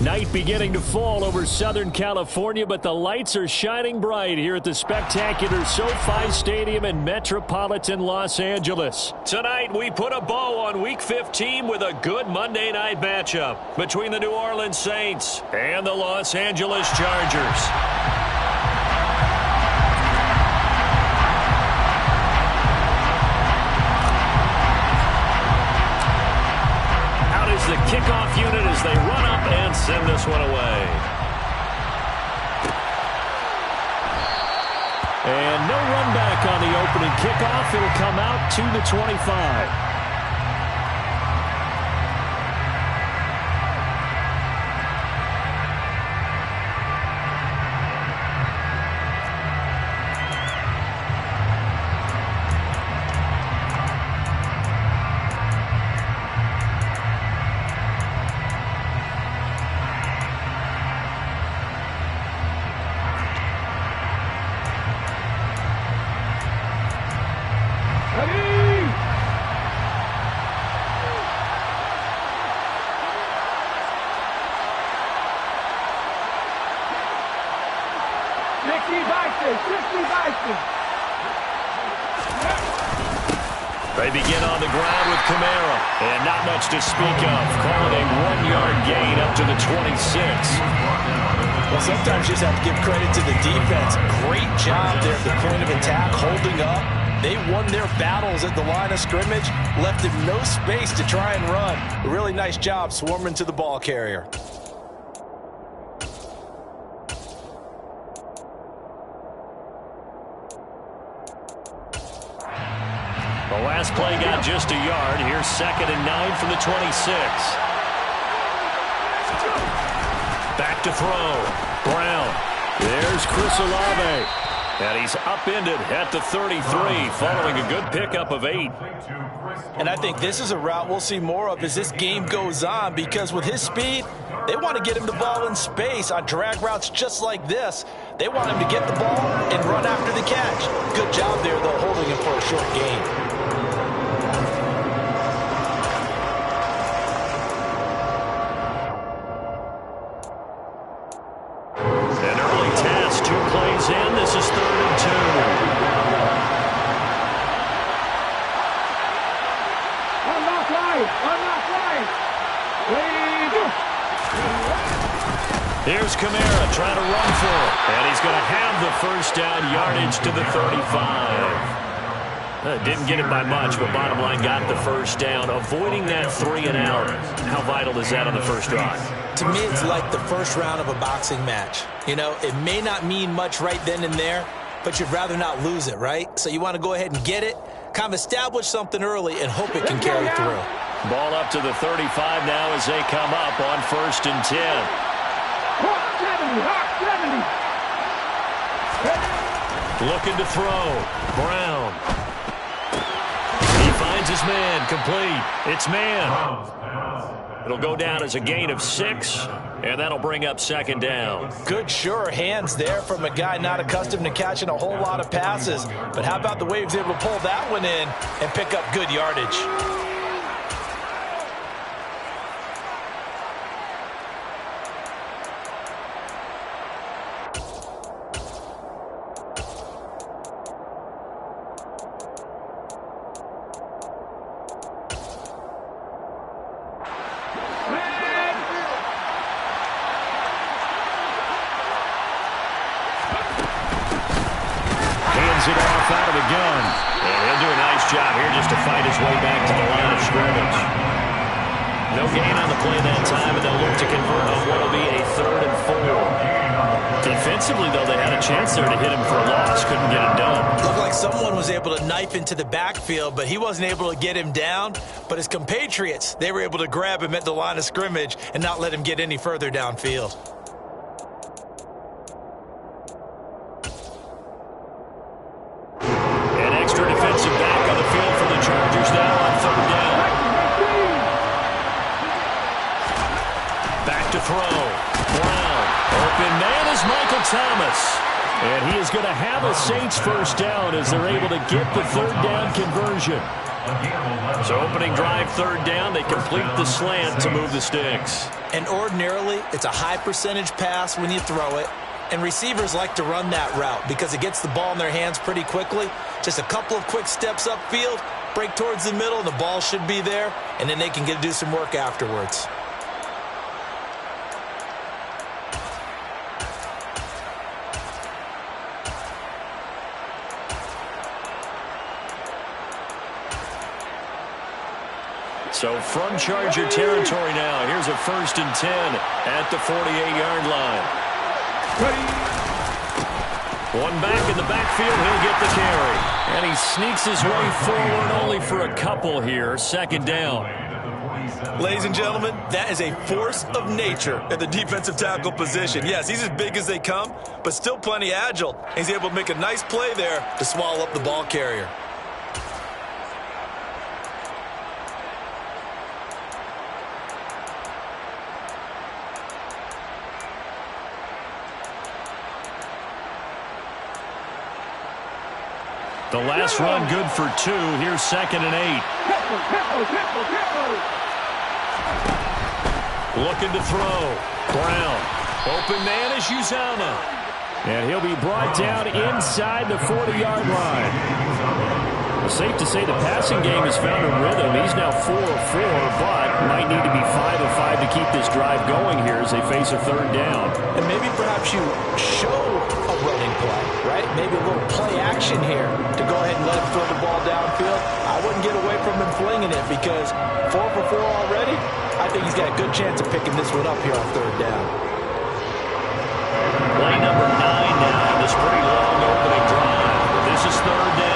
Night beginning to fall over Southern California, but the lights are shining bright here at the spectacular SoFi Stadium in metropolitan Los Angeles. Tonight, we put a bow on Week 15 with a good Monday night matchup between the New Orleans Saints and the Los Angeles Chargers. The kickoff unit as they run up and send this one away. And no run back on the opening kickoff. It'll come out to the 25. They begin on the ground with Kamara, and not much to speak of. Calling a 1-yard gain up to the 26. Well, sometimes you just have to give credit to the defense. Great job there at the point of attack, holding up. They won their battles at the line of scrimmage, left him no space to try and run. A really nice job swarming to the ball carrier. The last play got just a yard. Here's 2nd and 9 from the 26. Back to throw. Brown. There's Chris Olave. And he's upended at the 33, following a good pickup of 8. And I think this is a route we'll see more of as this game goes on, because with his speed, they want to get him the ball in space on drag routes just like this. They want him to get the ball and run after the catch. Good job there, though, holding him for a short gain. This is 3rd and 2. Unlock right. Here's Kamara trying to run for it. And he's going to have the first down yardage to the 35. Didn't get it by much, but bottom line got the first down. Avoiding that 3 and out. How vital is that on the first drive? To me, it's like the first round of a boxing match. You know, it may not mean much right then and there, but you'd rather not lose it, right? So you want to go ahead and get it, kind of establish something early, and hope it can carry through. Ball up to the 35 now as they come up on 1st and 10. Looking to throw. Brown. He finds his man. Complete. It's man. It'll go down as a gain of 6, and that'll bring up 2nd down. Good, sure hands there from a guy not accustomed to catching a whole lot of passes. But how about the way he was able to pull that one in and pick up good yardage? It off out of the gun. And he'll do a nice job here just to fight his way back to the line of scrimmage. No gain on the play that time, and they'll look to convert on what will be a 3rd and 4. Defensively, though, they had a chance there to hit him for a loss. Couldn't get it done. Looked like someone was able to knife into the backfield, but he wasn't able to get him down. But his compatriots, they were able to grab him at the line of scrimmage and not let him get any further downfield. Defensive back on the field for the Chargers now on 3rd down. Back to throw. Brown. Open man is Michael Thomas. And he is going to have a Saints first down as they're able to get the 3rd down conversion. So opening drive, third down. They complete the slant to move the sticks. And ordinarily, it's a high percentage pass when you throw it. And receivers like to run that route because it gets the ball in their hands pretty quickly. Just a couple of quick steps upfield, break towards the middle, and the ball should be there. And then they can do some work afterwards. So from Charger territory now, here's a 1st and 10 at the 48-yard line. One back in the backfield, he'll get the carry. And he sneaks his way forward only for a couple here. 2nd down. Ladies and gentlemen, that is a force of nature at the defensive tackle position. Yes, he's as big as they come, but still plenty agile. He's able to make a nice play there to swallow up the ball carrier. The last run good for 2. Here's 2nd and 8. Looking to throw. Brown. Open man is Uzama. And he'll be brought down inside the 40-yard line. It's safe to say the passing game has found a rhythm. He's now 4 of 4, but might need to be 5 of 5 to keep this drive going here as they face a 3rd down. And maybe perhaps you show a running play, right? Maybe a little play action here to go ahead and let him throw the ball downfield. I wouldn't get away from him flinging it because 4 for 4 already. I think he's got a good chance of picking this one up here on 3rd down. Play number 9 now. This pretty long opening drive. This is 3rd down.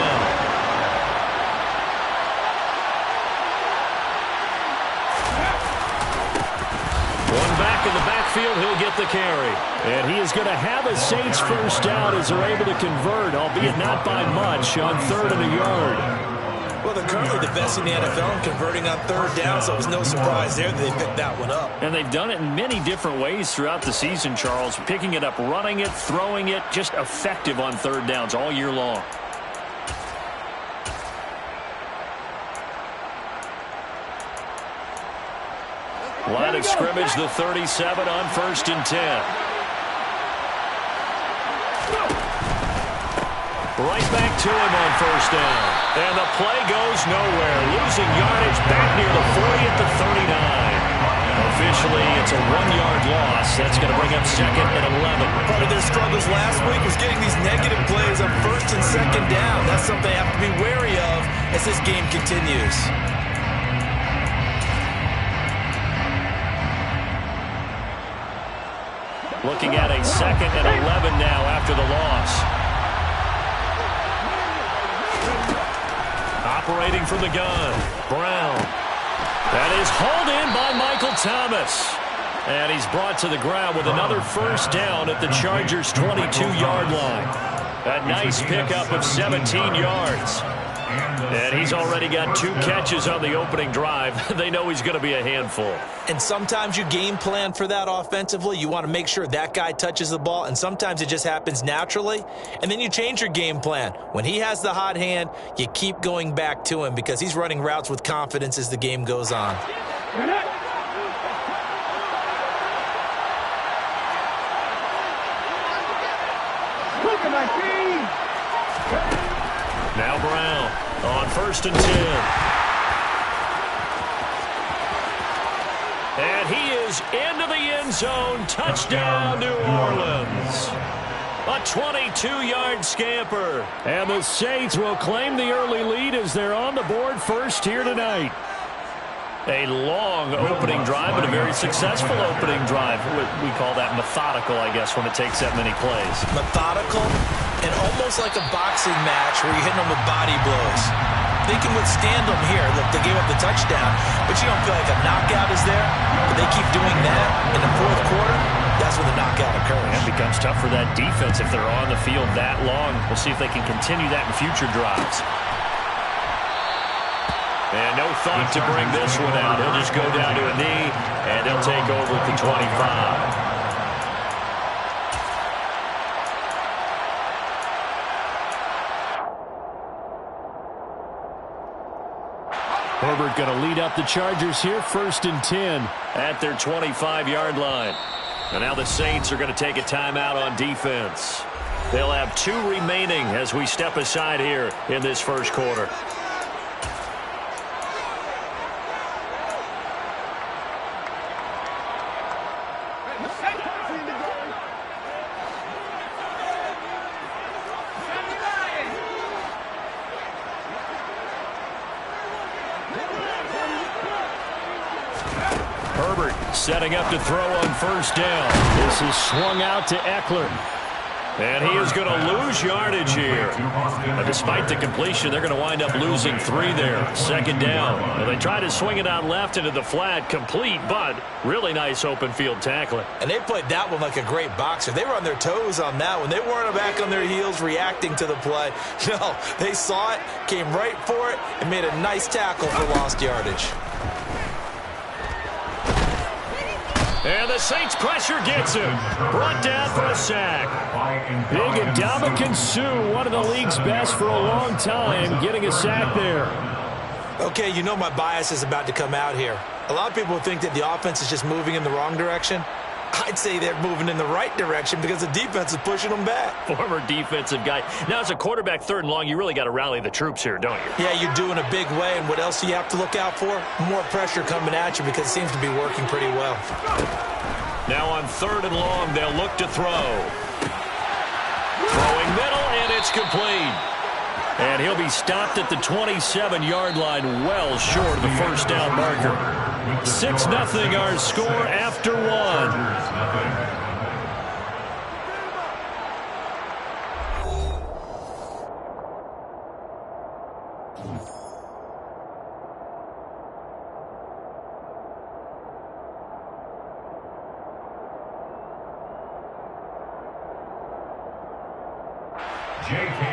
In the backfield, he'll get the carry. And he is going to have a Saints 1st down as they're able to convert, albeit not by much, on 3rd and a yard. Well, they're currently the best in the NFL in converting on 3rd down, so it was no surprise there that they picked that one up. And they've done it in many different ways throughout the season, Charles. Picking it up, running it, throwing it, just effective on 3rd downs all year long. Line of scrimmage, the 37 on 1st and 10. Right back to him on 1st down. And the play goes nowhere. Losing yardage back near the 40 at the 39. Officially, it's a 1-yard loss. That's going to bring up 2nd and 11. Part of their struggles last week was getting these negative plays on 1st and 2nd down. That's something they have to be wary of as this game continues. Looking at a 2nd and 11 now after the loss. Operating from the gun. Brown. That is hauled in by Michael Thomas. And he's brought to the ground with another 1st down at the Chargers' 22-yard line. A nice pickup of 17 yards. And he's already got 2 catches on the opening drive. They know he's going to be a handful. And sometimes you game plan for that offensively. You want to make sure that guy touches the ball, and sometimes it just happens naturally. And then you change your game plan. When he has the hot hand, you keep going back to him because he's running routes with confidence as the game goes on. Now Brown on 1st and 10. And he is into the end zone. Touchdown, New Orleans. A 22-yard scamper. And the Saints will claim the early lead as they're on the board first here tonight. A long opening drive, but a very successful opening drive. We call that methodical, I guess, when it takes that many plays. Methodical and almost like a boxing match where you're hitting them with body blows. They can withstand them here. Look, they gave up the touchdown, but you don't feel like a knockout is there. But they keep doing that in the 4th quarter. That's when the knockout occurs. It becomes tough for that defense if they're on the field that long. We'll see if they can continue that in future drives. And no thought to bring this one out. He'll just go down to a knee, and they'll take over at the 25. Herbert going to lead up the Chargers here, 1st and 10 at their 25-yard line. And now the Saints are going to take a timeout on defense. They'll have 2 remaining as we step aside here in this first quarter. Herbert setting up to throw on 1st down. This is swung out to Eckler. And he is going to lose yardage here. And despite the completion, they're going to wind up losing 3 there. 2nd down. And they try to swing it out left into the flat, complete, but really nice open field tackling. And they played that one like a great boxer. They were on their toes on that one. They weren't back on their heels reacting to the play. No, they saw it, came right for it, and made a nice tackle for lost yardage. And the Saints pressure gets him. Brought down for a sack. Big Ndamukong Suh, one of the league's best for a long time, getting a sack there. Okay, you know my bias is about to come out here. A lot of people think that the offense is just moving in the wrong direction. I'd say they're moving in the right direction because the defense is pushing them back. Former defensive guy. Now, as a quarterback 3rd and long, you really got to rally the troops here, don't you? Yeah, you're doing a big way, and what else do you have to look out for? More pressure coming at you because it seems to be working pretty well. Now on 3rd and long, they'll look to throw. Throwing middle, and it's complete. And he'll be stopped at the 27-yard line, well short of the 1st down marker. 6-0 our score after 1.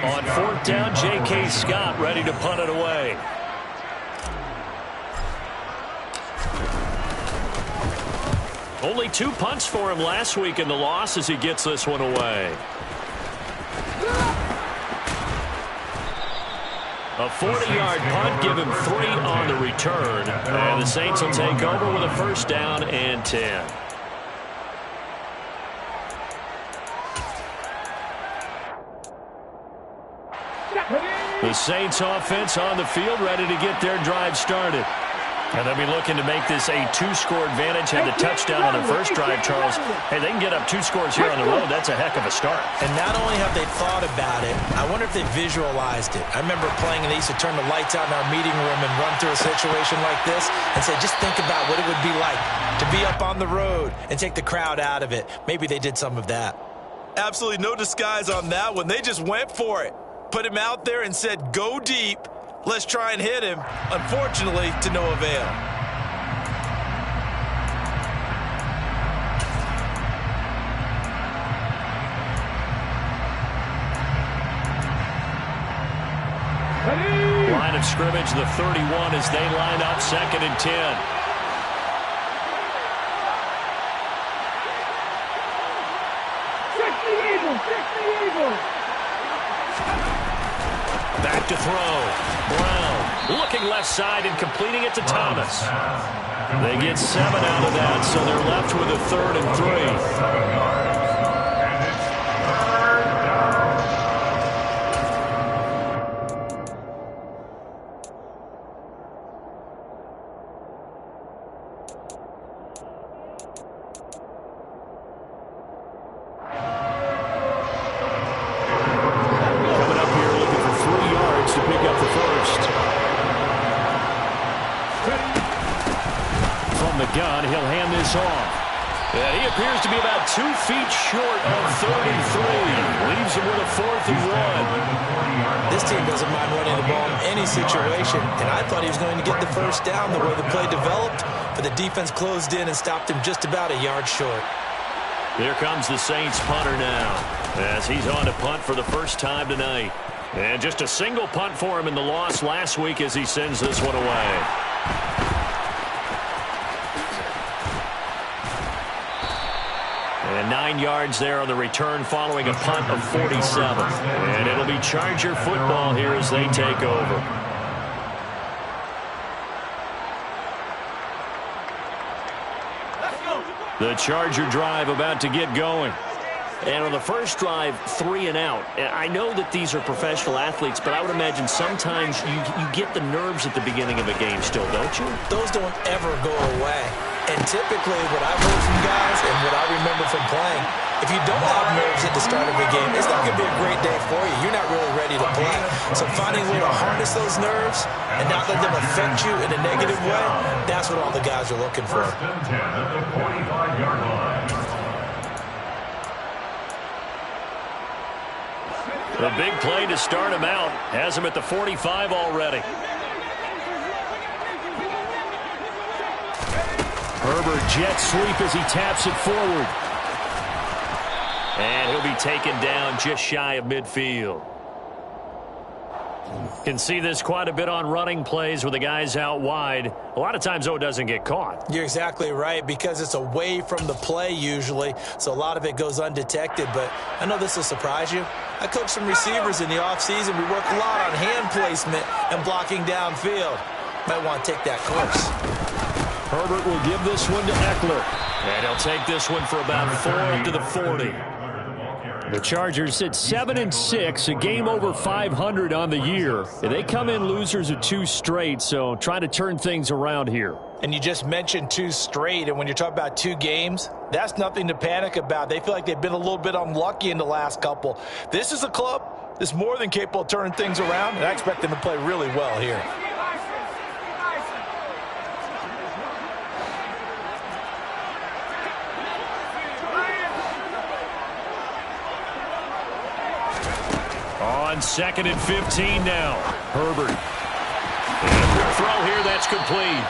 On 4th down, J.K. Scott ready to punt it away. Only 2 punts for him last week in the loss as he gets this one away. A 40-yard punt, give him 3 on the return. And the Saints will take over with a 1st down and 10. The Saints offense on the field, ready to get their drive started. And they'll be looking to make this a 2-score advantage. Had the touchdown on their first drive, Charles. Hey, they can get up 2 scores here on the road. That's a heck of a start. And not only have they thought about it, I wonder if they visualized it. I remember playing and they used to turn the lights out in our meeting room and run through a situation like this and say, just think about what it would be like to be up on the road and take the crowd out of it. Maybe they did some of that. Absolutely no disguise on that one. They just went for it. Put him out there and said, go deep. Let's try and hit him. Unfortunately, to no avail. Line of scrimmage, the 31 as they line up 2nd and 10. Back to throw. Brown looking left side and completing it to Thomas. They get 7 out of that, so they're left with a 3rd and 3. Gun, he'll hand this off. And he appears to be about 2 feet short of 33. Leaves him with a 4th and 1. This team doesn't mind running the ball in any situation, and I thought he was going to get the 1st down the way the play developed, but the defense closed in and stopped him just about a yard short. Here comes the Saints punter now, as he's on to punt for the first time tonight. And just a single punt for him in the loss last week as he sends this one away. And 9 yards there on the return following a punt of 47. And it'll be Charger football here as they take over. The Charger drive about to get going. And on the first drive, 3 and out. And I know that these are professional athletes, but I would imagine sometimes you get the nerves at the beginning of a game still, don't you? Those don't ever go away. And typically what I've heard from guys and what I remember from playing, if you don't have nerves at the start of a game, it's not going to be a great day for you. You're not really ready to play. So finding a way to harness those nerves and not let them affect you in a negative way, that's what all the guys are looking for. The big play to start him out has him at the 45 already. Herbert jet sweep as he taps it forward. And he'll be taken down just shy of midfield. Can see this quite a bit on running plays with the guys out wide. A lot of times, though, it doesn't get caught. You're exactly right, because it's away from the play usually, so a lot of it goes undetected. But I know this will surprise you. I coach some receivers in the offseason. We work a lot on hand placement and blocking downfield. Might want to take that course. Herbert will give this one to Eckler. And he'll take this one for about 4 to the 40. The Chargers sit 7-6, a game over 500 on the year. They come in losers of 2 straight, so trying to turn things around here. And you just mentioned 2 straight, and when you're talking about 2 games, that's nothing to panic about. They feel like they've been a little bit unlucky in the last couple. This is a club that's more than capable of turning things around, and I expect them to play really well here. On 2nd and 15 now. Herbert. And a quick throw here. That's complete.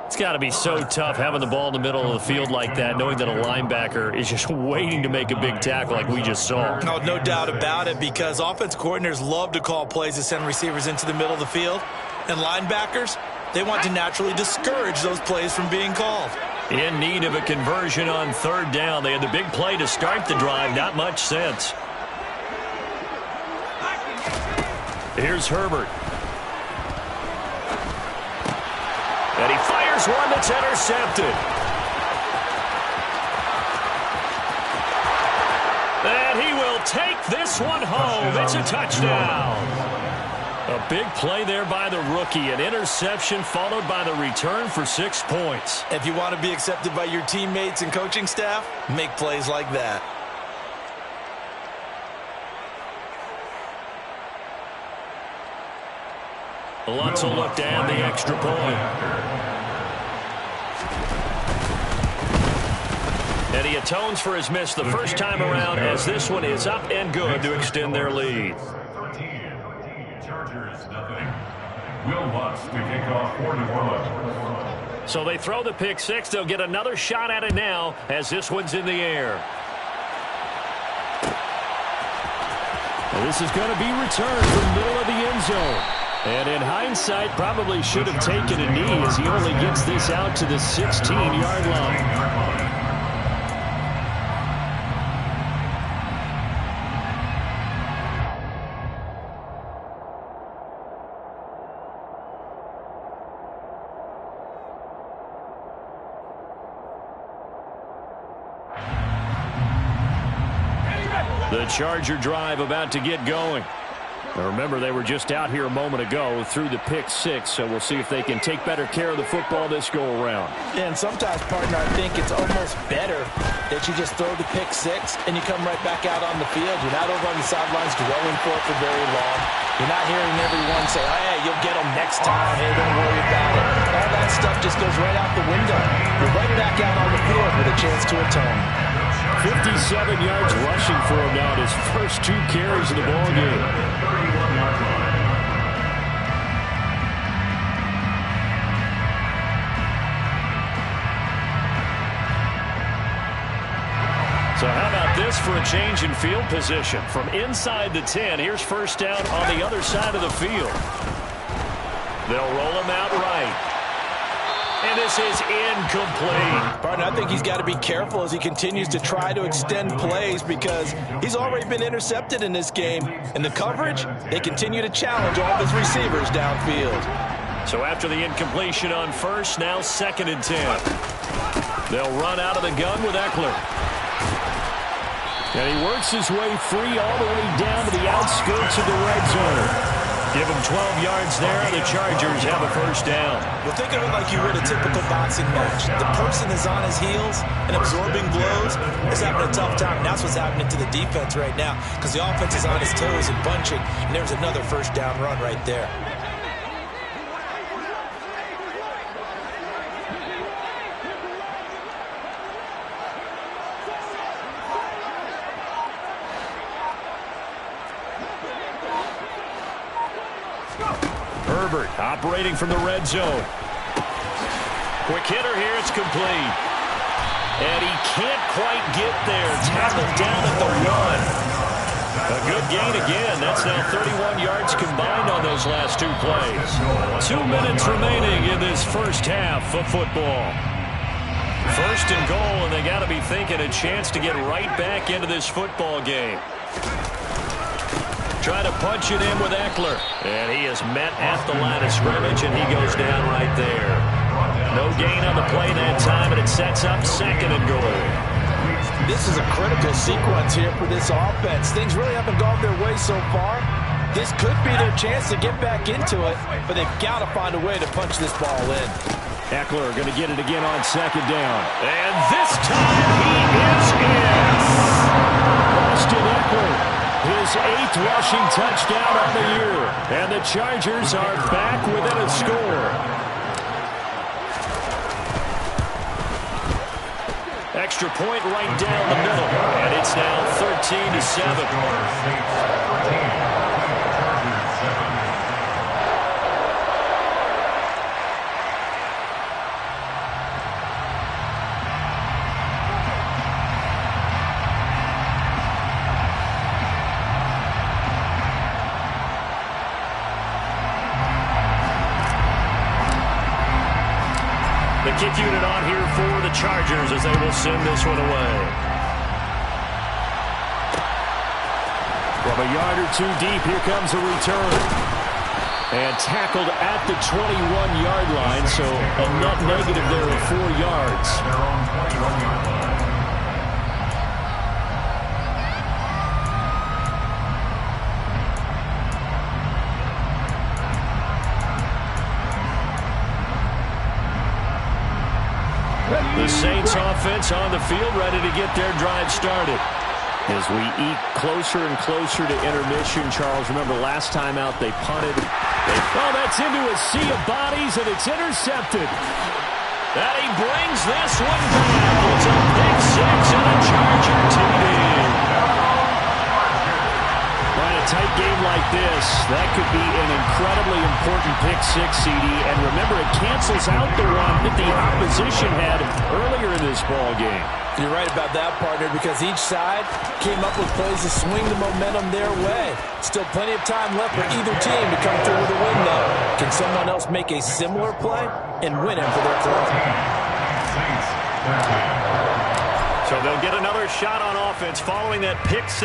It's got to be so tough having the ball in the middle of the field like that, knowing that a linebacker is just waiting to make a big tackle like we just saw. No doubt about it, because offense coordinators love to call plays that send receivers into the middle of the field. And linebackers, they want to naturally discourage those plays from being called. In need of a conversion on 3rd down. They had the big play to start the drive. Not much sense. Here's Herbert. And he fires one that's intercepted. And he will take this one home. It's a touchdown. A big play there by the rookie. An interception followed by the return for 6 points. If you want to be accepted by your teammates and coaching staff, make plays like that. Lutz will look to add the extra point. And he atones for his miss the first time around, as this one is up and good to extend their lead. So they throw the pick 6. They'll get another shot at it now as this one's in the air. Well, this is going to be returned from the middle of the end zone. And in hindsight, probably should have taken a knee as he only gets this out to the 16-yard line. The Charger drive about to get going. Now remember, they were just out here a moment ago through the pick 6, so we'll see if they can take better care of the football this go-around. And sometimes, partner, I think it's almost better that you just throw the pick 6 and you come right back out on the field. You're not over on the sidelines dwelling for it for very long. You're not hearing everyone say, oh, hey, you'll get them next time. Hey, don't worry about it. All that stuff just goes right out the window. You're right back out on the field with a chance to atone. 57 yards rushing for him now in his first 2 carries of the ball game. So how about this for a change in field position? From inside the 10, here's first down on the other side of the field. They'll roll him out right. And this is incomplete. Partner, I think he's got to be careful as he continues to try to extend plays, because he's already been intercepted in this game. And the coverage, they continue to challenge all of his receivers downfield. So after the incompletion on first, now 2nd and 10. They'll run out of the gun with Eckler. And he works his way free all the way down to the outskirts of the red zone. Give him 12 yards there, and the Chargers have a first down. Well, think of it like you would a typical boxing match. The person is on his heels and absorbing blows is having a tough time. And that's what's happening to the defense right now because the offense is on his toes and bunching, and there's another first down run right there. Herbert operating from the red zone. Quick hitter here. It's complete. And he can't quite get there. Tackled down at the 1. A good gain again. That's now 31 yards combined on those last 2 plays. 2 minutes remaining in this first half of football. First and goal, and they got to be thinking a chance to get right back into this football game. Trying to punch it in with Eckler. And he is met at the line of scrimmage, and he goes down right there. No gain on the play that time, and it sets up second and goal. This is a critical sequence here for this offense. Things really haven't gone their way so far. This could be their chance to get back into it, but they've got to find a way to punch this ball in. Eckler going to get it again on second down. And this time he is in. Austin Eckler. His 8th rushing touchdown on the year. And the Chargers are back within a score. Extra point right down the middle. And it's now 13-7. The kick unit on here for the Chargers as they will send this one away. From a yard or 2 deep, here comes a return. And tackled at the 21-yard line, so a net negative there of 4 yards. The Saints offense on the field, ready to get their drive started. As we eat closer and closer to intermission, Charles, remember last time out they punted. That's into a sea of bodies, and it's intercepted. And he brings this one back. It's a big 6 and a Charger TD. In a tight game like this, that could be an incredibly important pick 6, CD. And remember, it cancels out the one that the opposition had earlier in this ball game. You're right about that, partner, because each side came up with plays to swing the momentum their way. Still plenty of time left for either team to come through with a win, though. Can someone else make a similar play and win it for their club? So they'll get another shot on offense following that pick 6,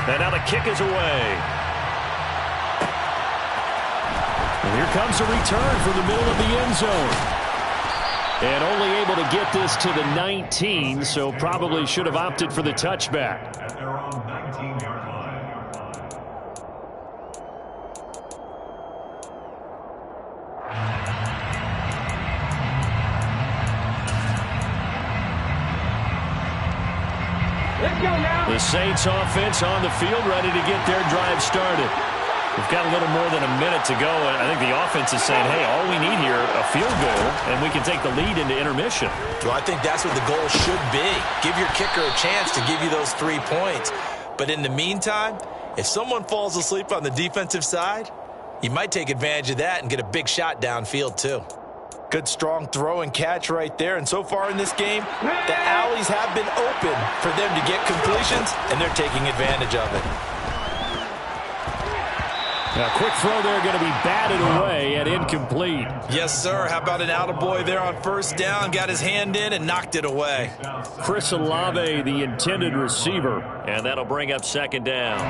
and now the kick is away. And here comes a return from the middle of the end zone. And only able to get this to the 19, so probably should have opted for the touchback. At their own 19-yard line. The Saints offense on the field, ready to get their drive started. We've got a little more than a minute to go, and I think the offense is saying, hey, all we need here, a field goal, and we can take the lead into intermission. Well, I think that's what the goal should be. Give your kicker a chance to give you those 3 points. But in the meantime, if someone falls asleep on the defensive side, you might take advantage of that and get a big shot downfield, too. Good, strong throw and catch right there. And so far in this game, the alleys have been open for them to get completions, and they're taking advantage of it. A quick throw there going to be batted away and incomplete. Yes, sir. How about an attaboy there on first down? Got his hand in and knocked it away. Chris Olave, the intended receiver. And that'll bring up second down.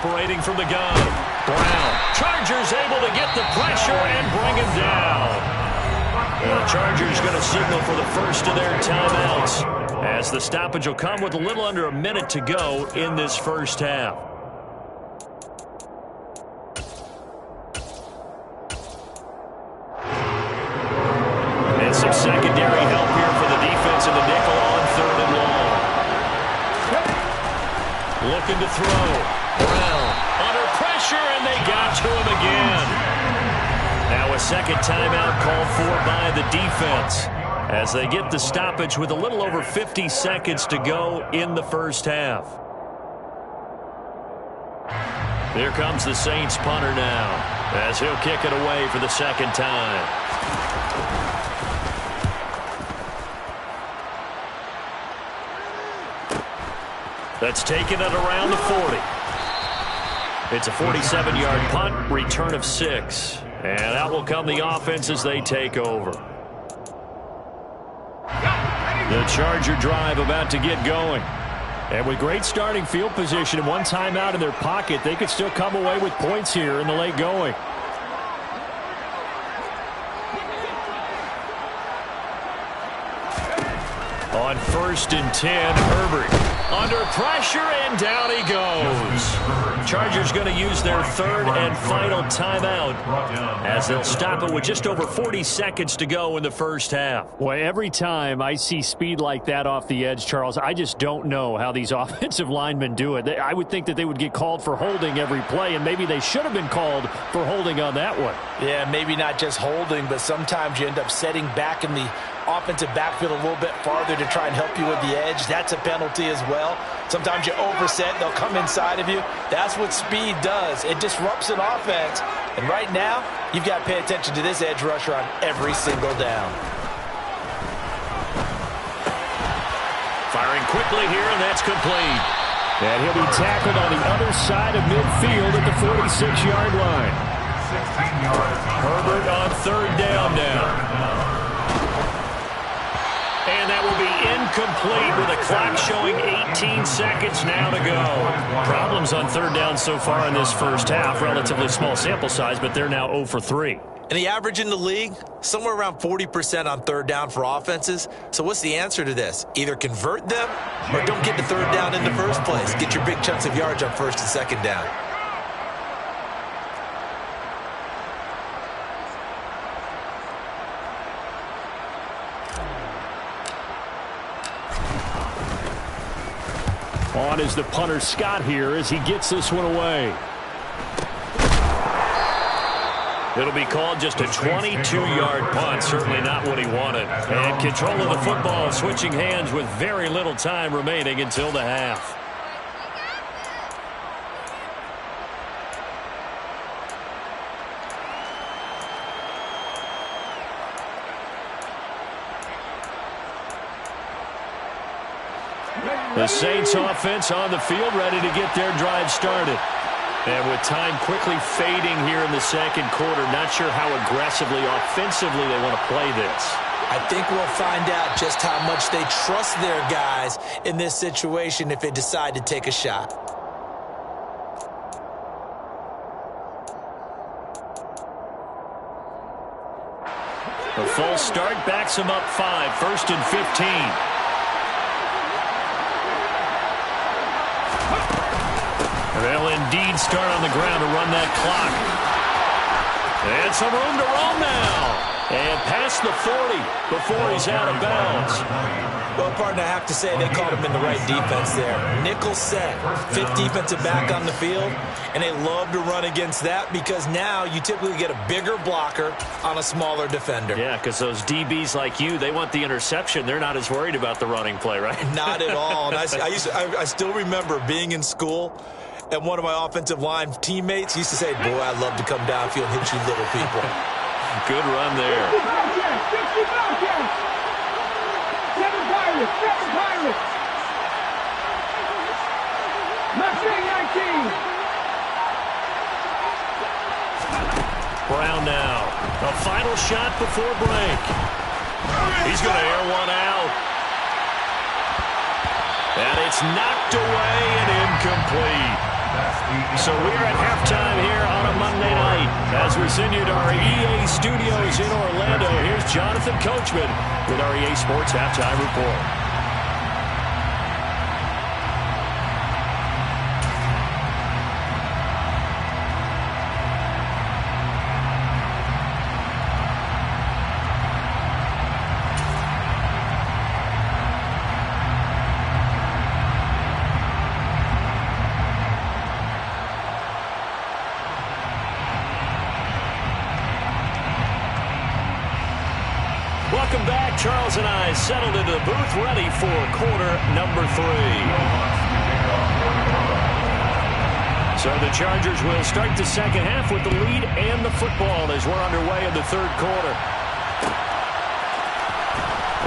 operating from the gun. Brown. Chargers able to get the pressure and bring him down. And the Chargers going to signal for the first of their timeouts, as the stoppage will come with a little under a minute to go in this first half. And some secondary help here for the defense in the nickel on 3rd and long. Looking to throw. Brown under pressure, and they got to him again. Now a second timeout called for by the defense, as they get the stoppage with a little over 50 seconds to go in the first half. Here comes the Saints punter now, as he'll kick it away for the second time. That's taken it around the 40. It's a 47-yard punt, return of 6. And out will come the offense as they take over. The Charger drive about to get going. And with great starting field position and one timeout in their pocket, they could still come away with points here in the late going. On 1st and 10, Herbert under pressure, and down he goes. Chargers going to use their 3rd and final timeout, as they'll stop it with just over 40 seconds to go in the first half. Well, every time I see speed like that off the edge, Charles, I just don't know how these offensive linemen do it. I would think that they would get called for holding every play, and maybe they should have been called for holding on that one. Yeah, maybe not just holding, but sometimes you end up setting back in the offensive backfield a little bit farther to try and help you with the edge. That's a penalty as well. Sometimes you overset, they'll come inside of you. That's what speed does. It disrupts an offense. And right now, you've got to pay attention to this edge rusher on every single down. Firing quickly here, and that's complete. And he'll be tackled on the other side of midfield at the 46-yard line. 16 yards. Herbert on 3rd down now. And that will be incomplete with a clock showing 18 seconds now to go. Problems on 3rd down so far in this first half. Relatively small sample size, but they're now 0 for 3. And the average in the league, somewhere around 40% on 3rd down for offenses. So what's the answer to this? Either convert them or don't get to 3rd down in the first place. Get your big chunks of yards on 1st and 2nd down. On is the punter Scott here as he gets this one away. It'll be called just a 22-yard punt. Certainly not what he wanted. And control of the football switching hands with very little time remaining until the half. The Saints offense on the field, ready to get their drive started. And with time quickly fading here in the second quarter, not sure how aggressively, offensively they want to play this. I think we'll find out just how much they trust their guys in this situation if they decide to take a shot. The false start backs them up 5, 1st and 15. They'll indeed start on the ground to run that clock. And some room to roam now. And past the 40 before he's out of bounds. Well, partner, I have to say they called him in the right defense there. Nickel set, 5th defensive back on the field, and they love to run against that because now you typically get a bigger blocker on a smaller defender. Yeah, because those DBs like you, they want the interception. They're not as worried about the running play, right? Not at all. And I still remember being in school, and one of my offensive line teammates used to say, boy, I'd love to come downfield and hit you little people. Good run there. 50 Bobcats! 7 Pirates! 7 Pirates! Mustang 19! Brown now. A final shot before break. He's going to air one out. And it's knocked away and incomplete. So we're at halftime here on a Monday night. As we send you to our EA studios in Orlando, here's Jonathan Coachman with our EA Sports Halftime Report. Welcome back. Charles and I settled into the booth, ready for quarter number 3. So the Chargers will start the second half with the lead and the football as we're underway in the third quarter.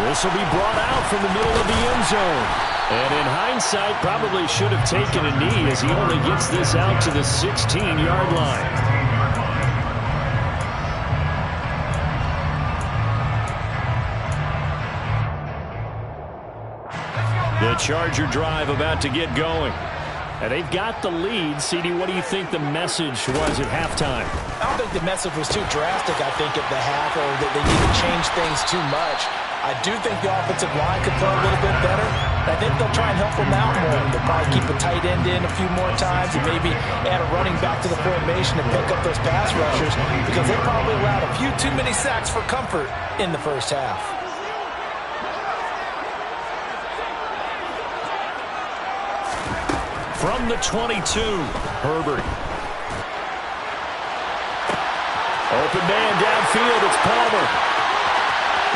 This will be brought out from the middle of the end zone. And in hindsight, probably should have taken a knee as he only gets this out to the 16-yard line. The Charger drive about to get going. And they've got the lead. CD, what do you think the message was at halftime? I don't think the message was too drastic, I think, at the half, or that they need to change things too much. I do think the offensive line could play a little bit better. I think they'll try and help them out more. They'll probably keep a tight end in a few more times and maybe add a running back to the formation to pick up those pass rushers, because they probably allowed a few too many sacks for comfort in the first half. From the 22, Herbert. Open man downfield, it's Palmer.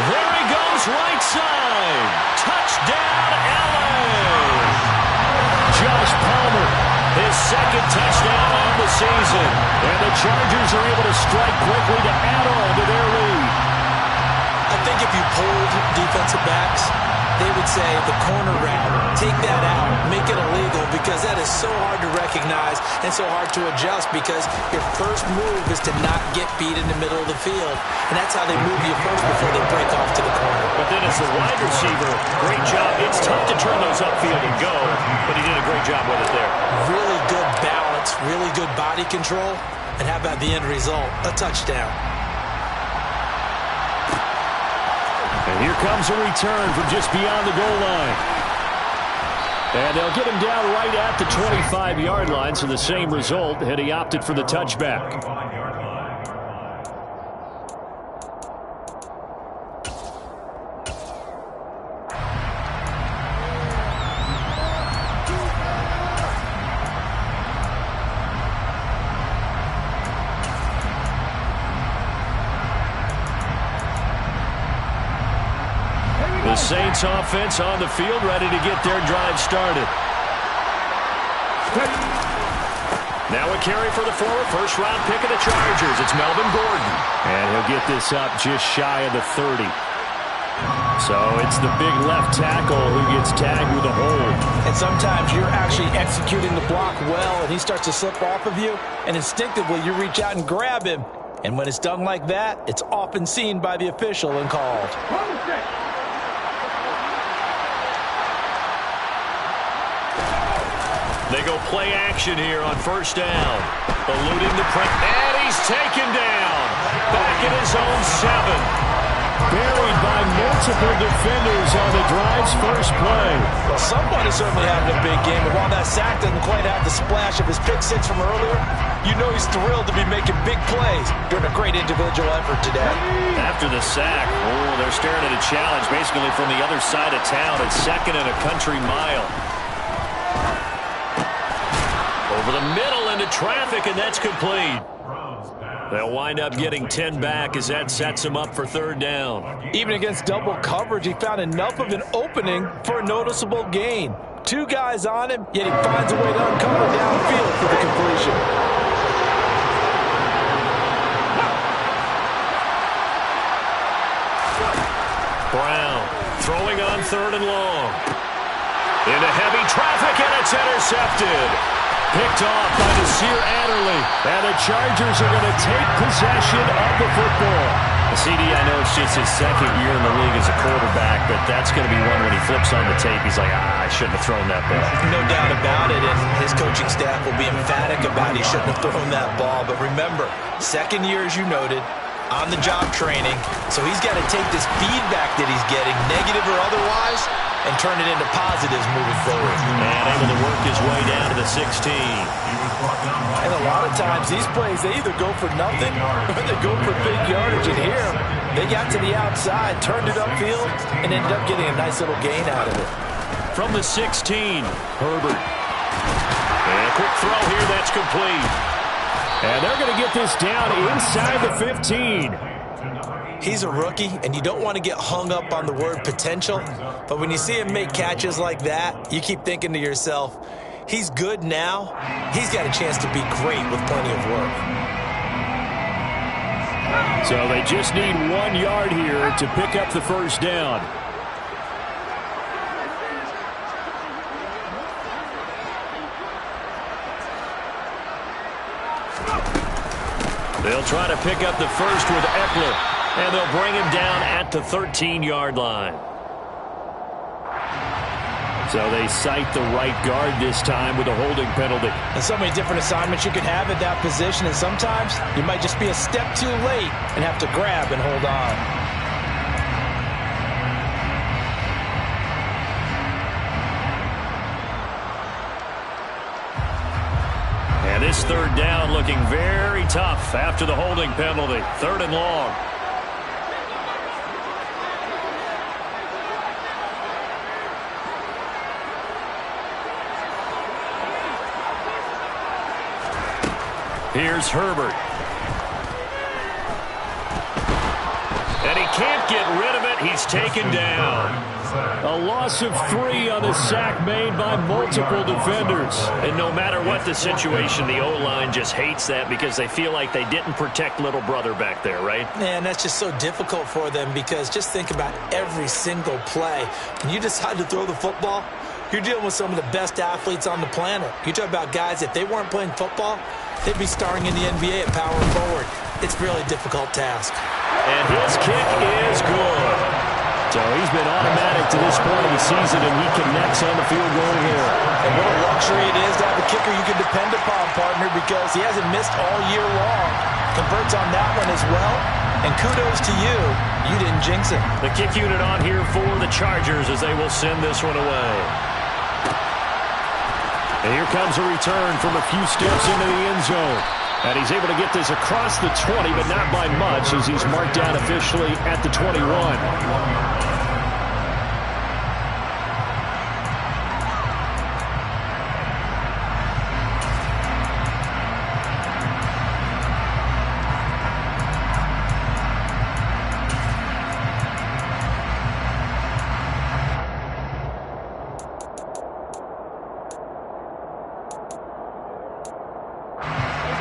There he goes, right side. Touchdown, LA. Josh Palmer, his second touchdown on the season. And the Chargers are able to strike quickly to add on to their lead. I think if you polled defensive backs, they would say the corner route, take that out, make it illegal, because that is so hard to recognize and so hard to adjust, because your first move is to not get beat in the middle of the field. And that's how they move you first before they break off to the corner. But then as the wide receiver, great job. It's tough to turn those upfield and go, but he did a great job with it there. Really good balance, really good body control. And how about the end result? A touchdown. And here comes a return from just beyond the goal line. And they'll get him down right at the 25-yard line, so the same result, and he opted for the touchback. The Saints offense on the field, ready to get their drive started. Now a carry for the former first-round pick of the Chargers. It's Melvin Gordon. And he'll get this up just shy of the 30. So it's the big left tackle who gets tagged with a hold. And sometimes you're actually executing the block well, and he starts to slip off of you, and instinctively you reach out and grab him. And when it's done like that, it's often seen by the official and called. They go play action here on first down. Eluding the press. And he's taken down. Back in his own 7. Buried by multiple defenders on the drive's first play. Well, someone is certainly having a big game. And while that sack doesn't quite have the splash of his pick six from earlier, you know he's thrilled to be making big plays during a great individual effort today. After the sack, they're staring at a challenge basically from the other side of town. It's second and a country mile. Over the middle into traffic, and that's complete. They'll wind up getting 10 back as that sets him up for third down. Even against double coverage, he found enough of an opening for a noticeable gain. 2 guys on him, yet he finds a way to uncover downfield for the completion. Brown throwing on third and long. Into heavy traffic, and it's intercepted. Picked off by Nasir Adderley. And the Chargers are going to take possession of the football. CD, I know it's just his second year in the league as a quarterback, but that's going to be one when he flips on the tape. He's like, I shouldn't have thrown that ball. No doubt about it, and his coaching staff will be emphatic about he shouldn't have thrown that ball. But remember, second year, as you noted, on-the-job training, so he's got to take this feedback that he's getting, negative or otherwise, and turn it into positives moving forward. And able to work his way down to the 16. And a lot of times, these plays, they either go for nothing or they go for big yardage. And here, they got to the outside, turned it upfield, and ended up getting a nice little gain out of it. From the 16, Herbert. And a quick throw here, that's complete. And they're going to get this down inside the 15. He's a rookie, and you don't want to get hung up on the word potential. But when you see him make catches like that, you keep thinking to yourself, he's good now. He's got a chance to be great with plenty of work. So they just need 1 yard here to pick up the first down. They'll try to pick up the first with Eckler, and they'll bring him down at the 13-yard line. So they cite the right guard this time with a holding penalty. And so many different assignments you could have at that position, and sometimes you might just be a step too late and have to grab and hold on. And this third down looking very tough after the holding penalty. 3rd and long. Here's Herbert. And he can't get rid of it. He's taken down. A loss of 3 on the sack made by multiple defenders. And no matter what the situation, the O-line just hates that because they feel like they didn't protect little brother back there, right? Man, that's just so difficult for them because just think about every single play. When you decide to throw the football, you're dealing with some of the best athletes on the planet. You talk about guys, if they weren't playing football, they'd be starring in the NBA at power forward. It's a really difficult task. And his kick is good. So he's been automatic to this point of the season, and he connects on the field goal here. And what a luxury it is to have a kicker you can depend upon, partner, because he hasn't missed all year long. Converts on that one as well. And kudos to you. You didn't jinx it. The kick unit on here for the Chargers as they will send this one away. And here comes a return from a few steps into the end zone. And he's able to get this across the 20, but not by much as he's marked down officially at the 21.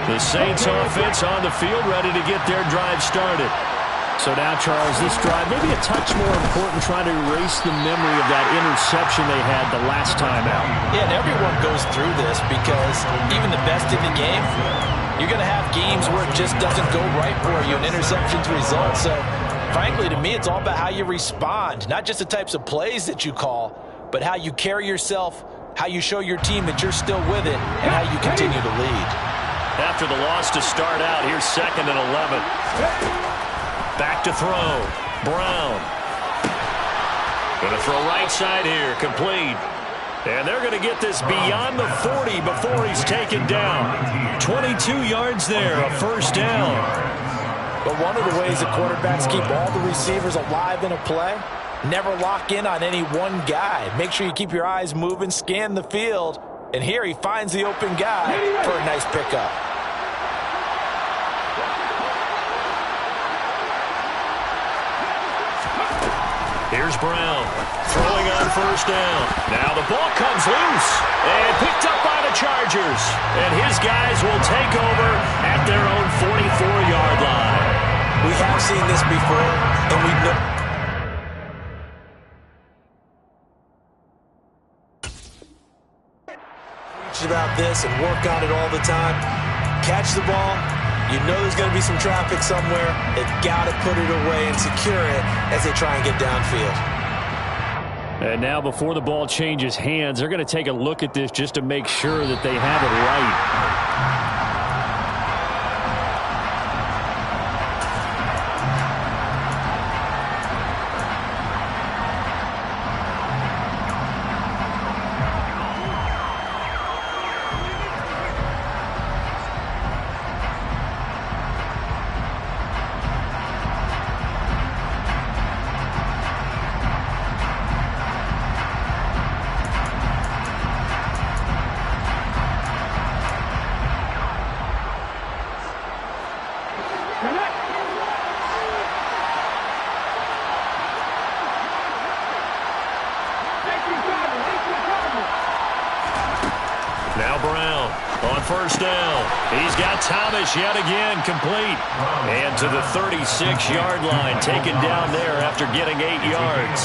The Saints offense on the field, ready to get their drive started. So now, Charles, this drive maybe a touch more important, trying to erase the memory of that interception they had the last time out. Yeah, and everyone goes through this because even the best in the game, you're going to have games where it just doesn't go right for you, and interceptions result. So, frankly, to me, it's all about how you respond, not just the types of plays that you call, but how you carry yourself, how you show your team that you're still with it, and how you continue to lead. After the loss to start out, here's 2nd and 11. Back to throw. Brown. Going to throw right side here. Complete. And they're going to get this beyond the 40 before he's taken down. 22 yards there, a first down. But one of the ways that quarterbacks keep all the receivers alive in a play, never lock in on any one guy. Make sure you keep your eyes moving, scan the field. And here he finds the open guy for a nice pickup. Here's Brown throwing on first down. Now the ball comes loose and picked up by the Chargers. And his guys will take over at their own 44-yard line. We have seen this before, and we know. About this and work on it all the time. Catch the ball, You know there's going to be some traffic somewhere. They've got to put it away and secure it as they try and get downfield. And now before the ball changes hands, they're going to take a look at this just to make sure that they have it right. Now Brown on first down. He's got Thomas yet again complete. And to the 36-yard line, taken down there after getting 8 yards.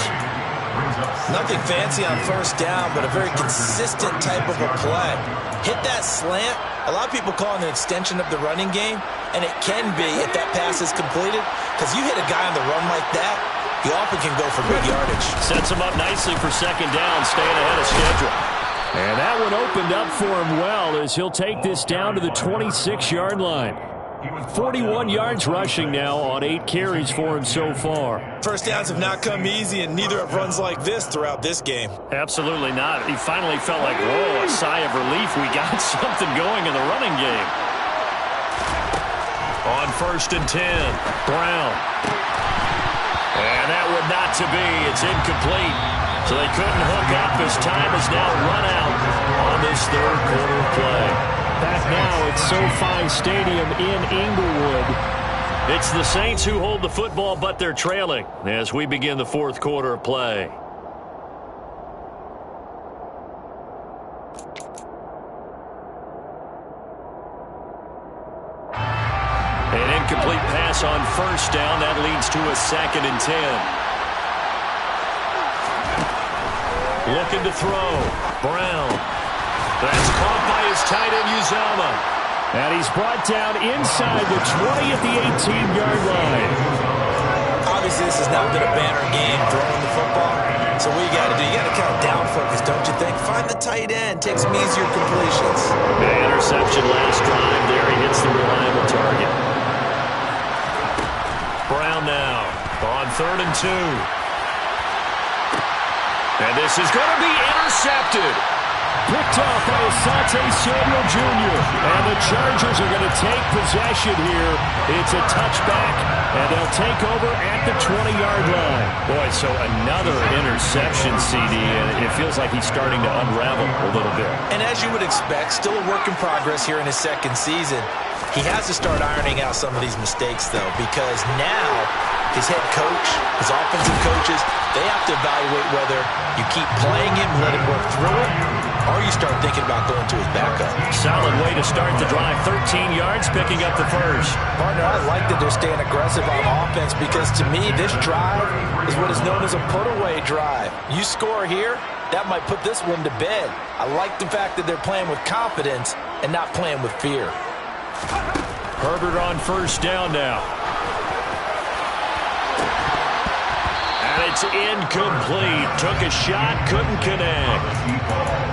Nothing fancy on first down, but a very consistent type of a play. Hit that slant. A lot of people call it an extension of the running game, and it can be if that pass is completed, because you hit a guy on the run like that, he often can go for big yardage. Sets him up nicely for second down, staying ahead of schedule. And that one opened up for him well as he'll take this down to the 26-yard line. 41 yards rushing now on 8 carries for him so far. First downs have not come easy, and neither have runs like this throughout this game. Absolutely not. He finally felt like, whoa, a sigh of relief. We got something going in the running game. On first and 10, Brown. And that would not to be. It's incomplete. So they couldn't hook up as time is now run out on this third quarter play. Back now at SoFi Stadium in Inglewood. It's the Saints who hold the football, but they're trailing as we begin the fourth quarter of play. An incomplete pass on first down. That leads to a 2nd and 10. Looking to throw. Brown. That's caught by his tight end, Uzama. And he's brought down inside the 20 at the 18-yard line. Obviously, this has not been a banner game throwing the football. So what you got to do, you got to kind of down focus, don't you think? Find the tight end. Take some easier completions. The interception last drive there. He hits the reliable target. Brown now on 3rd and 2. And this is going to be intercepted. Picked off by Asante Samuel Jr. And the Chargers are going to take possession here. It's a touchback, and they'll take over at the 20-yard line. Boy, so another interception, CD, and it feels like he's starting to unravel a little bit. And as you would expect, still a work in progress here in his second season. He has to start ironing out some of these mistakes, though, because now his head coach, his offensive coaches, they have to evaluate whether you keep playing him, let him work through it, or you start thinking about going to his backup. Solid way to start the drive. 13 yards, picking up the first. Partner, I like that they're staying aggressive on offense because, to me, this drive is what is known as a put-away drive. You score here, that might put this one to bed. I like the fact that they're playing with confidence and not playing with fear. Herbert on first down now. And it's incomplete. Took a shot, couldn't connect.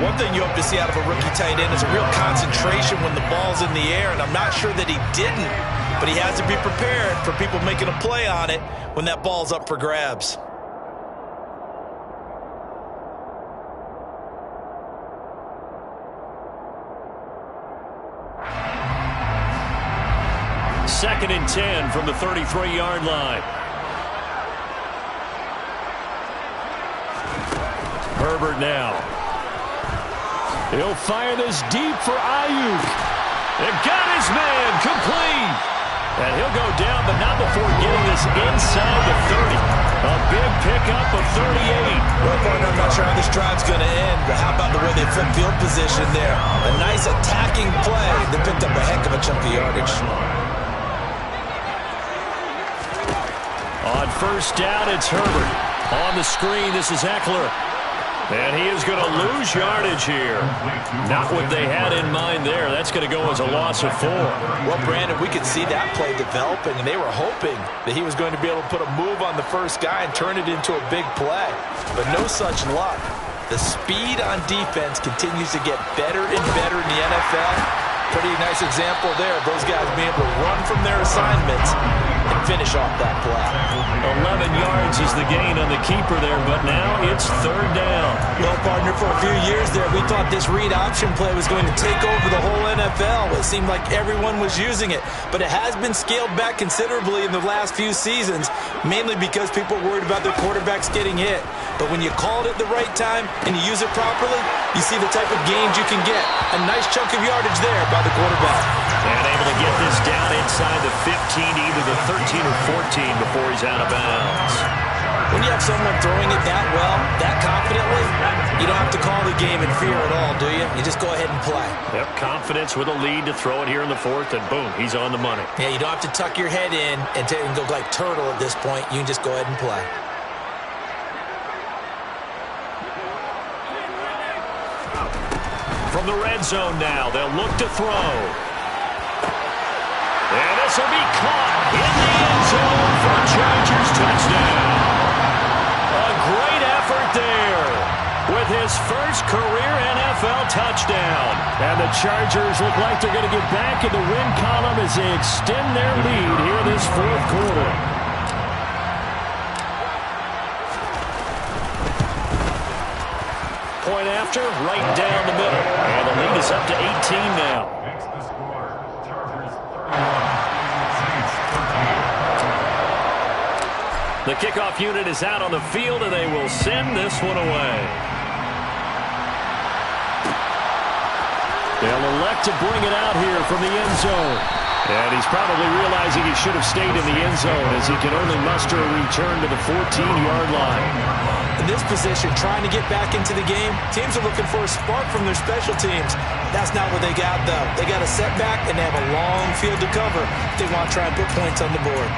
One thing you hope to see out of a rookie tight end is a real concentration when the ball's in the air, and I'm not sure that he didn't, but he has to be prepared for people making a play on it when that ball's up for grabs. Second and 10 from the 33-yard line. Herbert now. He'll fire this deep for Ayuk. And got his man complete. And he'll go down, but not before getting this inside the 30. A big pickup of 38. Well, partner, I'm not sure how this drive's going to end, but how about the way they flip field position there? A nice attacking play that picked up a heck of a chunk of yardage. On first down, it's Herbert. On the screen, this is Eckler. And he is going to lose yardage here. Not what they had in mind there. That's going to go as a loss of 4. Well, Brandon, we could see that play developing, and they were hoping that he was going to be able to put a move on the first guy and turn it into a big play. But no such luck. The speed on defense continues to get better and better in the NFL. Pretty nice example there of those guys being able to run from their assignments and finish off that play. 11 yards is the gain on the keeper there, but now it's 3rd down. Well, partner, for a few years there, we thought this read option play was going to take over the whole NFL. It seemed like everyone was using it, but it has been scaled back considerably in the last few seasons, mainly because people are worried about their quarterbacks getting hit. But when you call it at the right time and you use it properly, you see the type of gains you can get. A nice chunk of yardage there by the quarterback. And able to get this down inside the 15 to either the 13 or 14 before he's out of bounds. When you have someone throwing it that well, that confidently, you don't have to call the game in fear at all, do you? You just go ahead and play. Yep, confidence with a lead to throw it here in the 4th, and boom, he's on the money. Yeah, you don't have to tuck your head in and go like turtle at this point. You can just go ahead and play. From the red zone now, they'll look to throw. And this will be caught in the end zone for a Chargers touchdown. A great effort there with his first career NFL touchdown. And the Chargers look like they're going to get back in the win column as they extend their lead here this 4th quarter. Point after, right down the middle. And the lead is up to 18 now. The kickoff unit is out on the field, and they will send this one away. They'll elect to bring it out here from the end zone. And he's probably realizing he should have stayed in the end zone as he can only muster a return to the 14-yard line. In this position, trying to get back into the game, teams are looking for a spark from their special teams. That's not what they got, though. They got a setback, and they have a long field to cover if they want to try and put points on the board.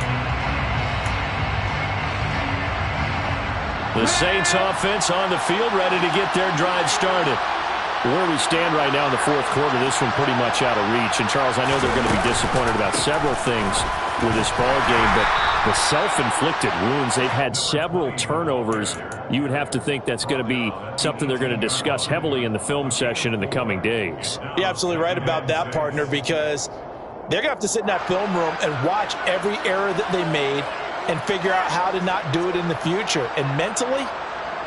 The Saints offense on the field, ready to get their drive started. Where we stand right now in the 4th quarter, this one pretty much out of reach. And, Charles, I know they're going to be disappointed about several things with this ball game, but the self-inflicted wounds, they've had several turnovers. You would have to think that's going to be something they're going to discuss heavily in the film session in the coming days. You're absolutely right about that, partner, because they're going to have to sit in that film room and watch every error that they made and figure out how to not do it in the future. And mentally,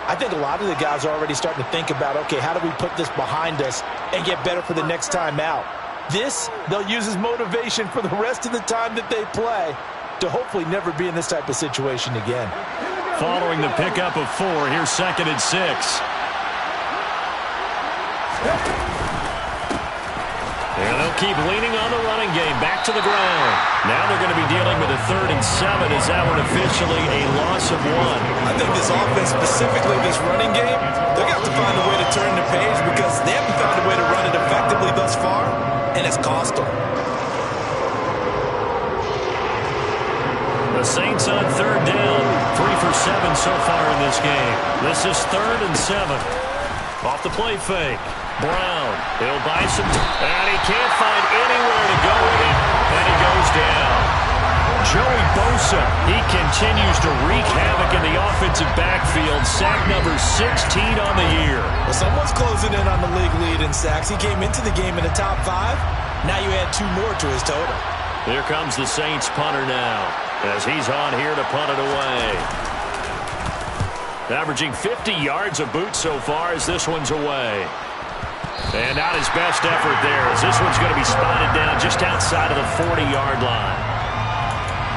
I think a lot of the guys are already starting to think about, okay, how do we put this behind us and get better for the next time out? This, they'll use as motivation for the rest of the time that they play to hopefully never be in this type of situation again. Following the pickup of 4, here's 2nd and 6. And they'll keep leaning on the running game. Back to the ground. Now they're going to be dealing with a 3rd and 7. Is that one officially a loss of 1? I think this offense, specifically this running game, they're going to have to find a way to turn the page because they haven't found a way to run it effectively thus far, and it's cost them. The Saints on 3rd down. 3 for 7 so far in this game. This is 3rd and 7. Off the play fake. Brown, he'll buy some, and he can't find anywhere to go with it, and he goes down. Joey Bosa, he continues to wreak havoc in the offensive backfield. Sack number 16 on the year. Well, someone's closing in on the league lead in sacks. He came into the game in the top 5. Now you add 2 more to his total. Here comes the Saints punter now, as he's on here to punt it away. Averaging 50 yards a boot so far as this one's away. And not his best effort there, as this one's going to be spotted down just outside of the 40-yard line.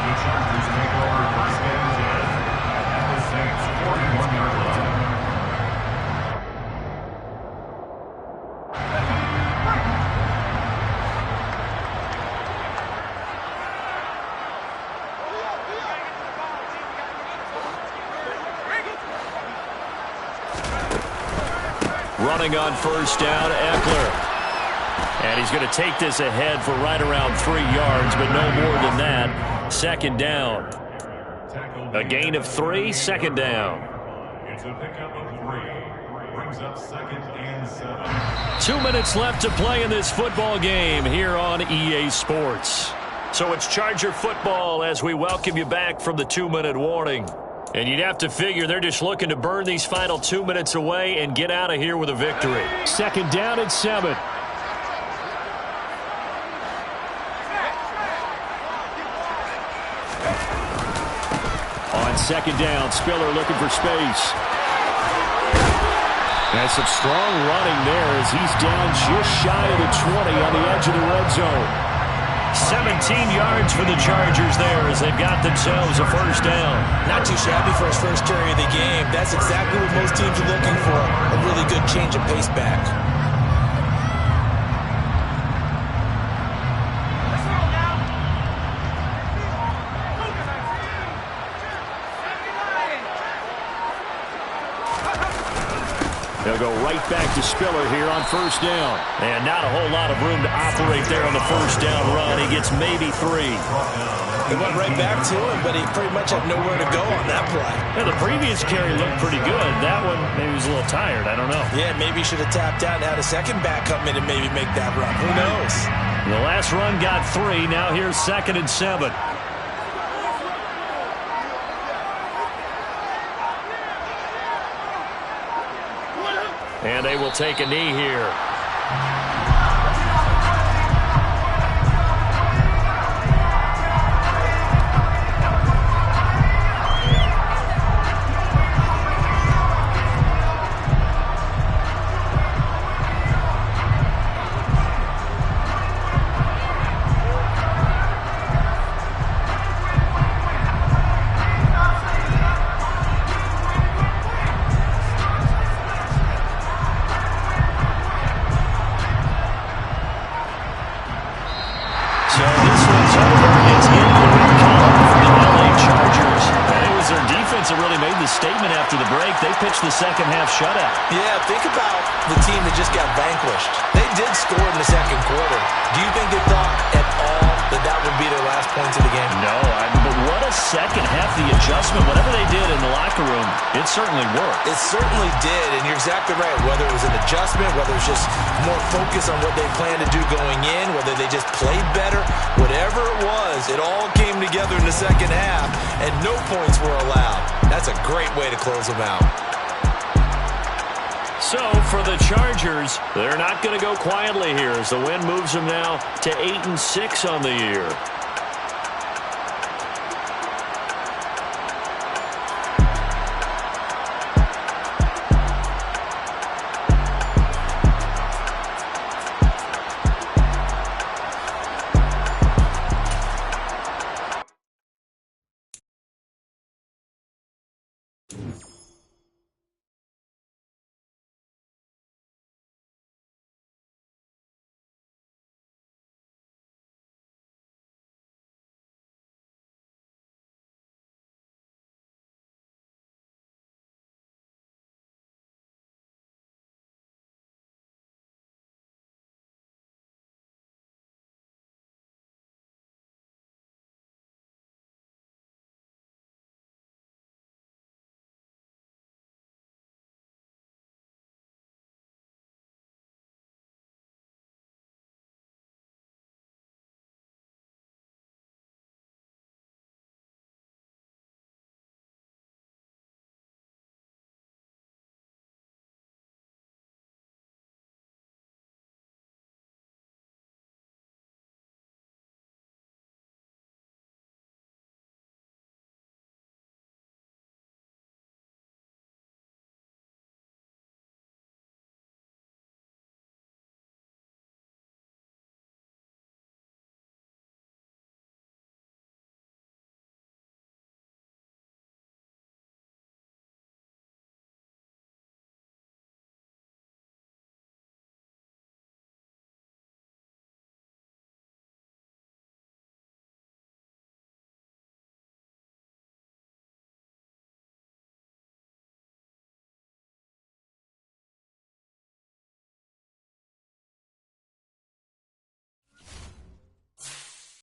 The Chargers take over first and 10 at the Saints' 41-yard line. Running on 1st down, Eckler. And he's going to take this ahead for right around 3 yards, but no more than that. 2nd down. A gain of 3, 2nd down. It's a pickup of 3. brings up 2nd and 7. 2 minutes left to play in this football game here on EA Sports. So it's Charger football as we welcome you back from the 2-minute warning. And you'd have to figure they're just looking to burn these final 2 minutes away and get out of here with a victory. 2nd down and 7. On 2nd down, Spiller looking for space. That's some strong running there as he's down just shy of the 20 on the edge of the red zone. 17 yards for the Chargers there as they've got themselves a 1st down. Not too shabby for his first carry of the game. That's exactly what most teams are looking for. A really good change of pace back. They'll go right back to Spiller here on 1st down. And not a whole lot of room to operate there on the 1st down run. He gets maybe 3. They went right back to him, but he pretty much had nowhere to go on that play. Yeah, the previous carry looked pretty good. That one, maybe he was a little tired. I don't know. Yeah, maybe he should have tapped out and had a second back come in and maybe make that run. Who knows? The last run got 3. Now here's 2nd and 7. And they will take a knee here. That really made the statement after the break. They pitched the second half shutout. Yeah, think about the team that just got vanquished. They did score in the second quarter. Do you think they thought at all that that would be their last points of the game? No, but what a second half. The adjustment, whatever they did in the locker room, it certainly worked. It certainly did, and you're exactly right. Whether it was an adjustment, whether it was just more focus on what they planned to do going in, whether they just played better, whatever it was, it all came together in the second half, and no points were allowed. That's a great way to close them out. So for the Chargers, they're not going to go quietly here as the win moves them now to 8-6 on the year.